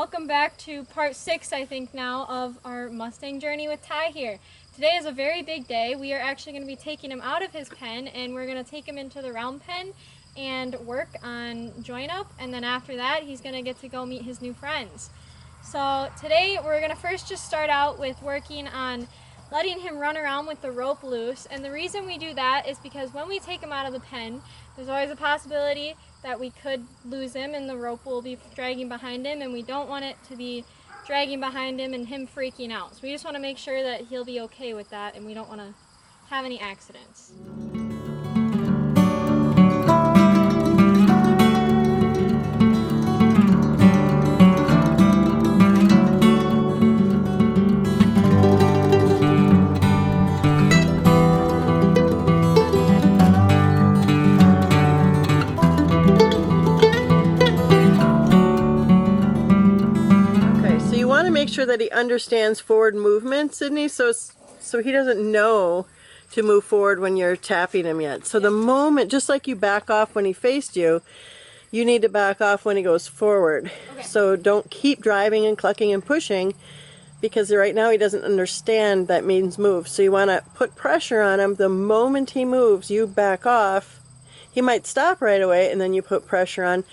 welcome back to part 6, I think now, of our Mustang journey with Ty here. Today is a very big day. We are actually going to be taking him out of his pen and we're going to take him into the round pen and work on join up, and then after that he's going to get to go meet his new friends. So today we're going to first just start out with working on letting him run around with the rope loose, and the reason we do that is because when we take him out of the pen, there's always a possibility that we could lose him and the rope will be dragging behind him, and we don't want it to be dragging behind him and him freaking out. So we just want to make sure that he'll be okay with that and we don't want to have any accidents. Make sure that he understands forward movement, Sydney, so he doesn't know to move forward when you're tapping him yet. So the moment, just like you back off when he faced you, you need to back off when he goes forward. Okay. So don't keep driving and clucking and pushing, because right now he doesn't understand that means move. So you want to put pressure on him. The moment he moves, you back off. He might stop right away, and then you put pressure on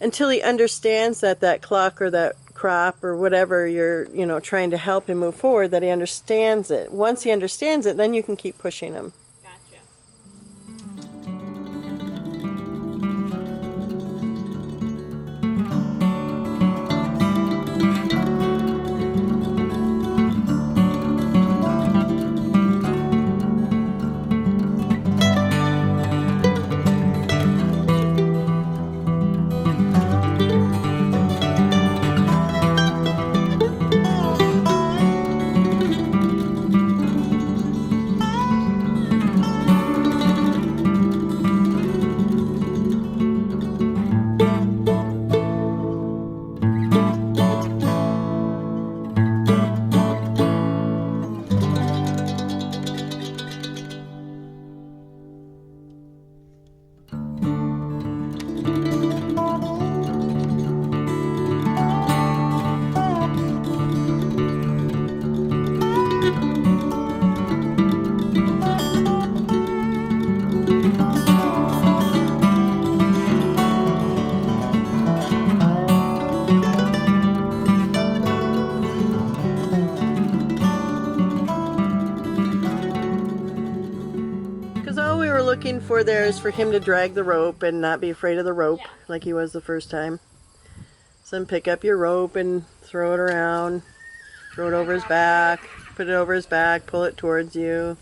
until he understands that that cluck or that crop or whatever you're trying to help him move forward, that he understands it. Once he understands it, then you can keep pushing him. Gotcha. Looking for there is for him to drag the rope and not be afraid of the rope, like he was the first time. So then pick up your rope and throw it around, throw it over his back, put it over his back, pull it towards you.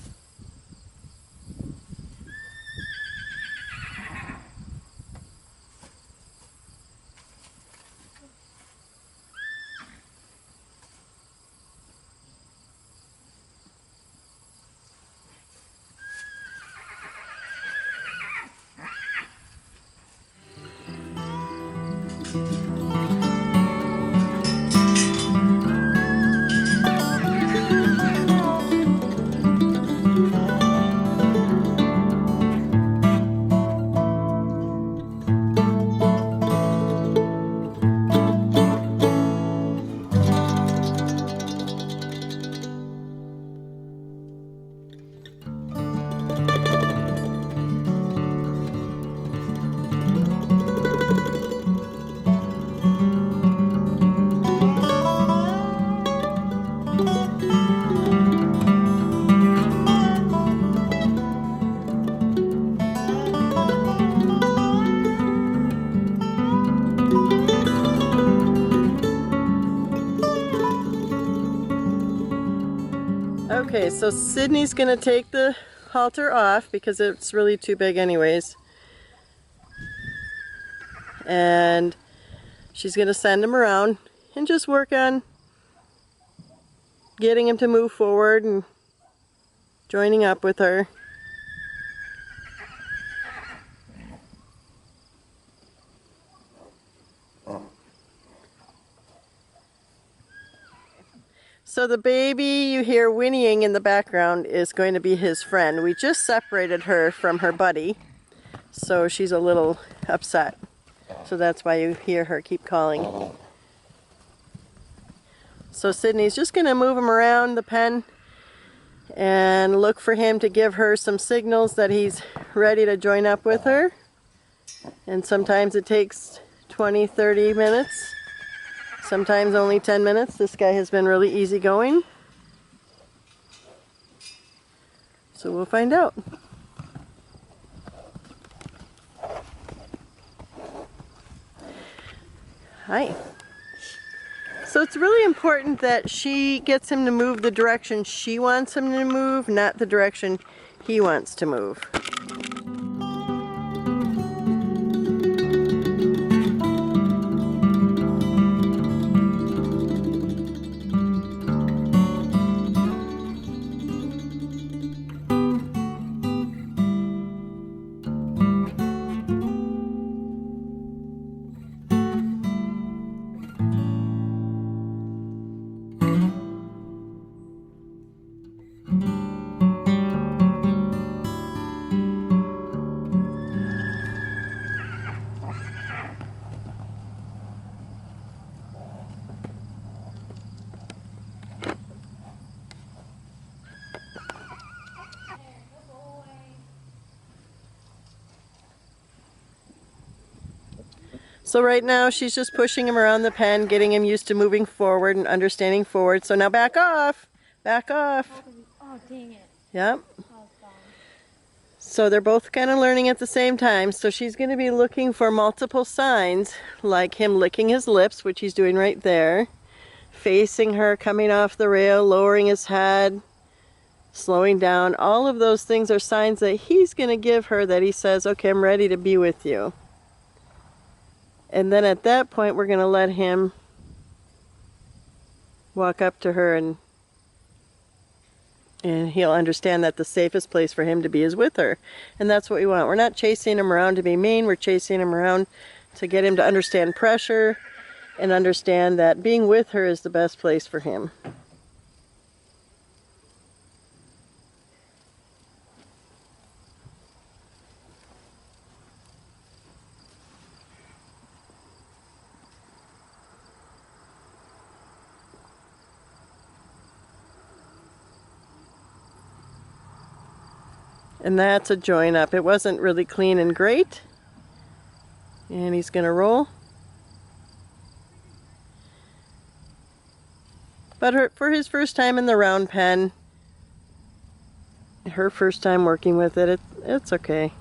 Okay, so Sydney's going to take the halter off because it's really too big anyways. And she's going to send him around and just work on getting him to move forward and joining up with her. So the baby you hear whinnying in the background is going to be his friend. We just separated her from her buddy, so she's a little upset. So that's why you hear her keep calling. So Sydney's just going to move him around the pen and look for him to give her some signals that he's ready to join up with her. And sometimes it takes 20, 30 minutes, sometimes only 10 minutes. This guy has been really easygoing. So we'll find out. Hi. So it's really important that she gets him to move the direction she wants him to move, not the direction he wants to move. So right now she's just pushing him around the pen, getting him used to moving forward and understanding forward. So now back off. Back off. Oh, dang it. Yep. So they're both kind of learning at the same time. So she's going to be looking for multiple signs, like him licking his lips, which he's doing right there, facing her, coming off the rail, lowering his head, slowing down. All of those things are signs that he's going to give her that he says, okay, I'm ready to be with you. And then at that point, we're going to let him walk up to her, and he'll understand that the safest place for him to be is with her. And that's what we want. We're not chasing him around to be mean. We're chasing him around to get him to understand pressure and understand that being with her is the best place for him. And that's a join up. It wasn't really clean and great. And he's going to roll. But for his first time in the round pen, her first time working with it, it's okay.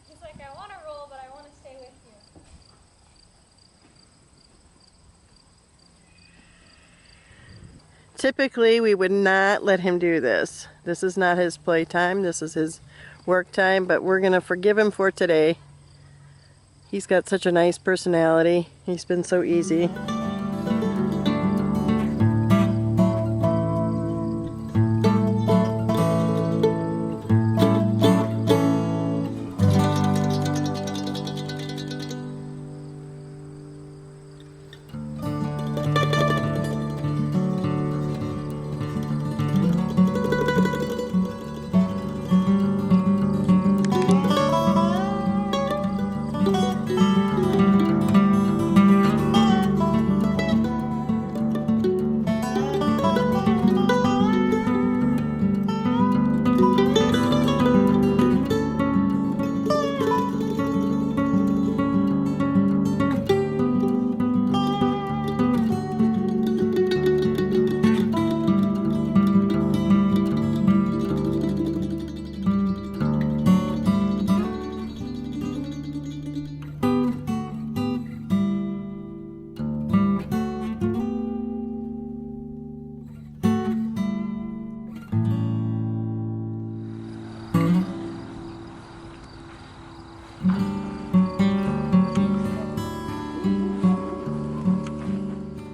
He's like, I want to roll, but I want to stay with you. Typically, we would not let him do this. This is not his play time. This is his work time, but we're going to forgive him for today. He's got such a nice personality. He's been so easy.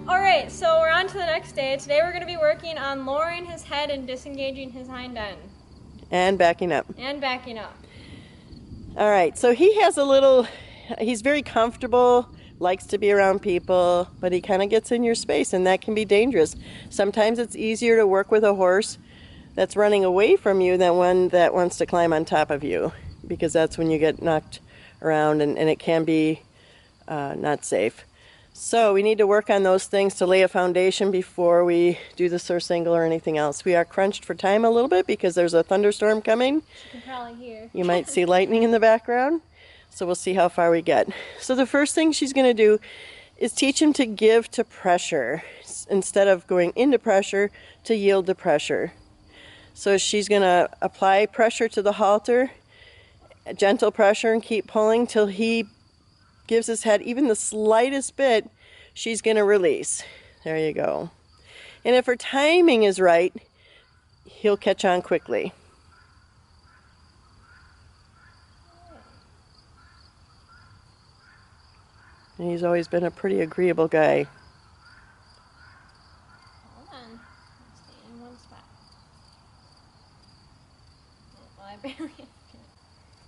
Alright, so we're on to the next day. Today we're going to be working on lowering his head and disengaging his hind end. And backing up. And backing up. All right, so he's very comfortable, likes to be around people, but he kind of gets in your space, and that can be dangerous. Sometimes it's easier to work with a horse that's running away from you than one that wants to climb on top of you, because that's when you get knocked around and it can be not safe. So we need to work on those things to lay a foundation before we do the surf single or anything else. We are crunched for time a little bit because there's a thunderstorm coming. You can probably hear. You might see lightning in the background. So we'll see how far we get. So the first thing she's going to do is teach him to give to pressure instead of going into pressure, to yield to pressure. So she's going to apply pressure to the halter, gentle pressure, and keep pulling till he gives his head even the slightest bit. She's going to release. There you go. And if her timing is right, he'll catch on quickly. And he's always been a pretty agreeable guy. Hold on. Stay in one spot. Well, I barely.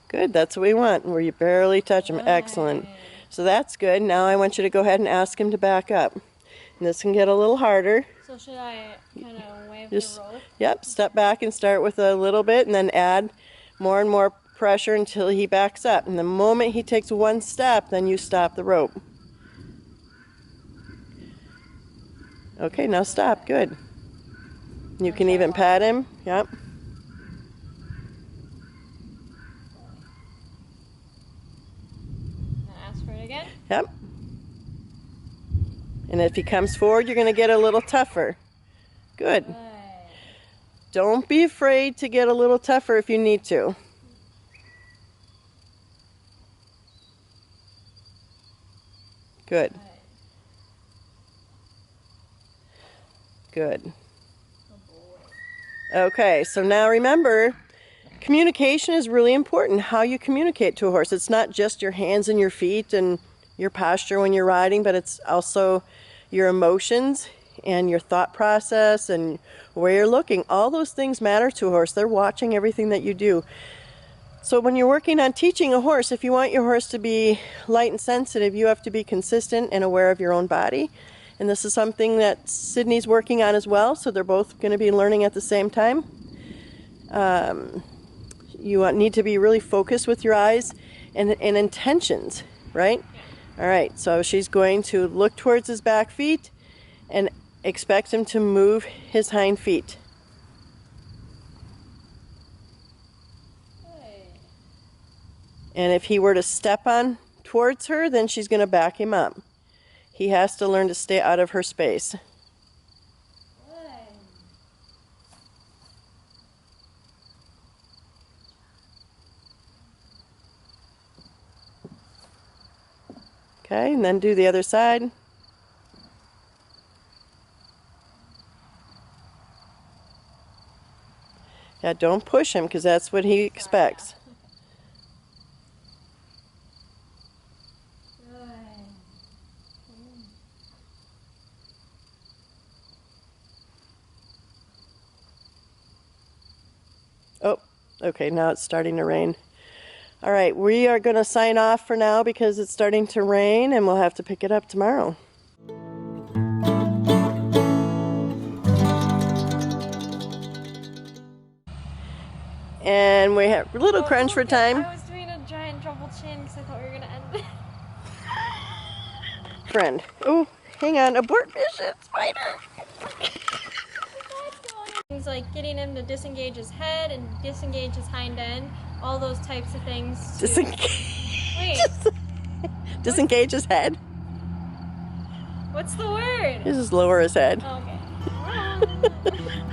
Good, that's what we want, where you barely touch him. Excellent. So that's good. Now I want you to go ahead and ask him to back up. And this can get a little harder. So should I kind of wave Just, the rope? Yep, step back and start with a little bit and then add more and more pressure until he backs up. And the moment he takes one step, then you stop the rope. Okay, now stop. Good. You can even pat him. Yep. Ask for it again? Yep. And if he comes forward, you're going to get a little tougher. Good. Don't be afraid to get a little tougher if you need to. Good. Good. Okay, so now remember, communication is really important, how you communicate to a horse. It's not just your hands and your feet and your posture when you're riding, but it's also your emotions and your thought process and where you're looking. All those things matter to a horse. They're watching everything that you do. So when you're working on teaching a horse, if you want your horse to be light and sensitive, you have to be consistent and aware of your own body. And this is something that Sydney's working on as well, so they're both going to be learning at the same time. You need to be really focused with your eyes and intentions, right? All right, so she's going to look towards his back feet and expect him to move his hind feet. And if he were to step on towards her, then she's going to back him up. He has to learn to stay out of her space. Okay, and then do the other side. Yeah, don't push him because that's what he expects. Oh, okay, now it's starting to rain. All right, we are going to sign off for now because it's starting to rain and we'll have to pick it up tomorrow. And we have a little crunch for time. I was doing a giant double chin because I thought we were going to end it. Friend. Oh, hang on, abort mission, spider. Things like getting him to disengage his head and disengage his hind end, all those types of things. Wait. Disengage his head? What's the word? Just lower his head. Oh, okay.